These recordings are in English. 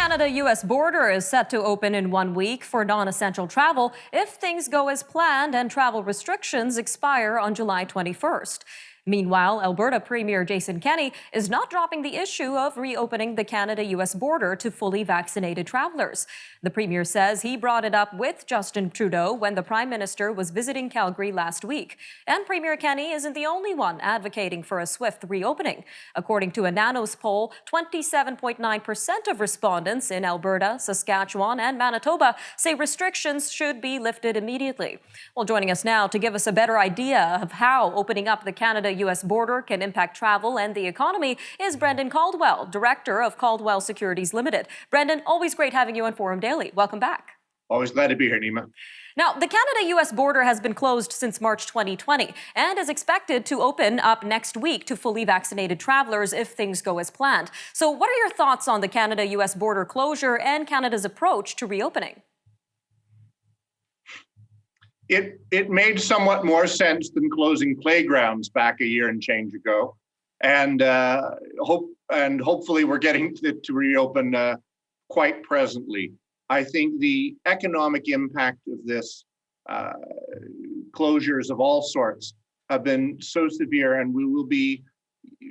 Canada-U.S. border is set to open in 1 week for non-essential travel if things go as planned and travel restrictions expire on July 21st. Meanwhile, Alberta Premier Jason Kenney is not dropping the issue of reopening the Canada-U.S. border to fully vaccinated travelers. The Premier says he brought it up with Justin Trudeau when the Prime Minister was visiting Calgary last week. And Premier Kenney isn't the only one advocating for a swift reopening. According to a Nanos poll, 27.9% of respondents in Alberta, Saskatchewan, and Manitoba say restrictions should be lifted immediately. Well, joining us now to give us a better idea of how opening up the Canada-U.S. border can impact travel and the economy is Brendan Caldwell, Director of Caldwell Securities Ltd. Brendan, always great having you on Forum Daily. Welcome back. Always glad to be here, Nima. Now, the Canada-U.S. border has been closed since March 2020 and is expected to open up next week to fully vaccinated travelers if things go as planned. So what are your thoughts on the Canada-U.S. border closure and Canada's approach to reopening? It made somewhat more sense than closing playgrounds back a year and change ago, and hopefully we're getting it to reopen quite presently. I think the economic impact of this closures of all sorts have been so severe, and we will be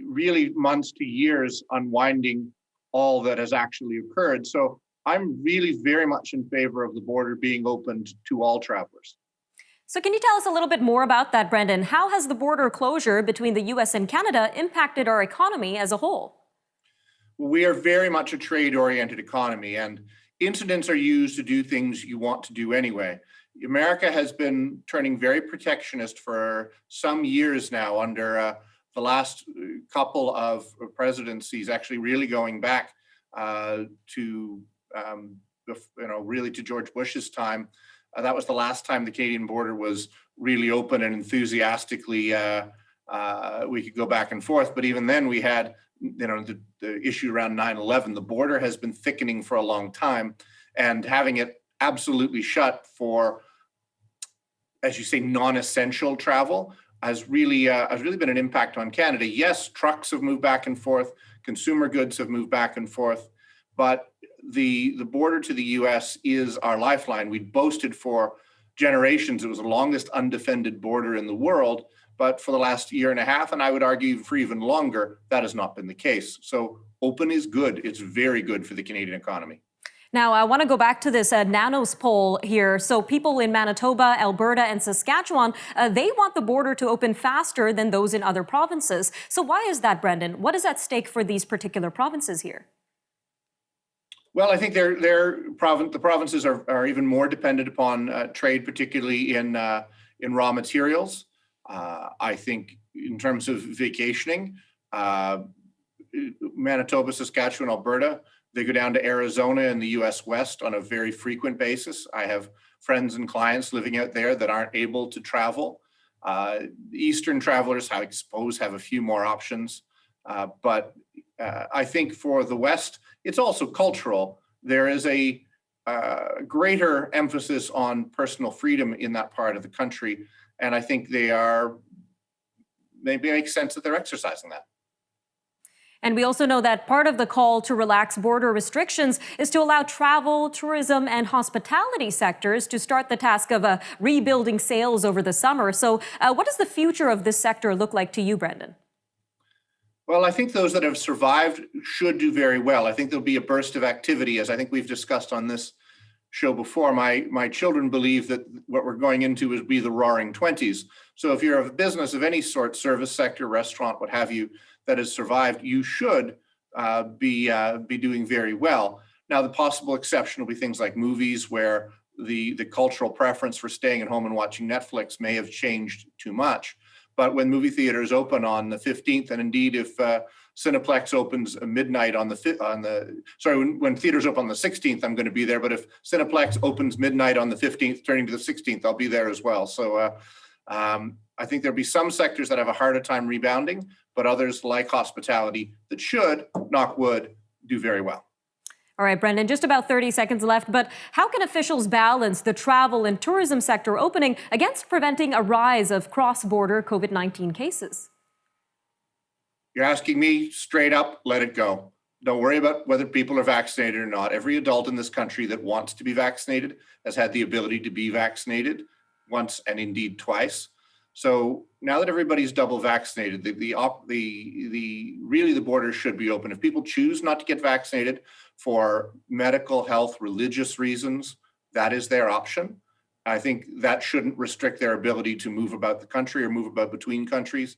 really months to years unwinding all that has actually occurred. So I'm really very much in favor of the border being opened to all travelers. So can you tell us a little bit more about that, Brendan? How has the border closure between the U.S. and Canada impacted our economy as a whole? We are very much a trade-oriented economy, and incidents are used to do things you want to do anyway. America has been turning very protectionist for some years now under the last couple of presidencies, actually really going back to George Bush's time. That was the last time the Canadian border was really open and enthusiastically we could go back and forth. But even then we had, the issue around 9/11. The border has been thickening for a long time, and having it absolutely shut for, as you say, non-essential travel has really been an impact on Canada. Yes, trucks have moved back and forth, consumer goods have moved back and forth, but the border to the U.S. is our lifeline. We boasted for generations it was the longest undefended border in the world, but for the last year and a half, and I would argue for even longer, that has not been the case. So open is good. It's very good for the Canadian economy. Now, I want to go back to this Nanos poll here. So people in Manitoba, Alberta, and Saskatchewan, they want the border to open faster than those in other provinces. So why is that, Brendan? What is at stake for these particular provinces here? Well, I think the provinces are even more dependent upon trade, particularly in raw materials. I think in terms of vacationing, Manitoba, Saskatchewan, Alberta, they go down to Arizona and the U.S. West on a very frequent basis. I have friends and clients living out there that aren't able to travel. Eastern travelers, I suppose, have a few more options. But I think for the West, it's also cultural. There is a greater emphasis on personal freedom in that part of the country. And I think maybe it makes sense that they're exercising that. And we also know that part of the call to relax border restrictions is to allow travel, tourism, and hospitality sectors to start the task of rebuilding sales over the summer. So what does the future of this sector look like to you, Brendan? Well, I think those that have survived should do very well. I think there'll be a burst of activity, as I think we've discussed on this show before. My children believe that what we're going into is be the roaring 20s. So if you're a business of any sort, service sector, restaurant, what have you, that has survived, you should be doing very well. Now, the possible exception will be things like movies, where the cultural preference for staying at home and watching Netflix may have changed too much. But when movie theaters open on the 15th, and indeed if Cineplex opens midnight on when theaters open on the 16th, I'm going to be there. But if Cineplex opens midnight on the 15th, turning to the 16th, I'll be there as well. So I think there'll be some sectors that have a harder time rebounding, but others like hospitality that should, knock wood, do very well. All right, Brendan, just about 30 seconds left, but how can officials balance the travel and tourism sector opening against preventing a rise of cross-border COVID-19 cases? You're asking me straight up, let it go. don't worry about whether people are vaccinated or not. Every adult in this country that wants to be vaccinated has had the ability to be vaccinated once and indeed twice. So now that everybody's double vaccinated, really the borders should be open. If people choose not to get vaccinated for medical, health, religious reasons, that is their option. I think that shouldn't restrict their ability to move about the country or move about between countries.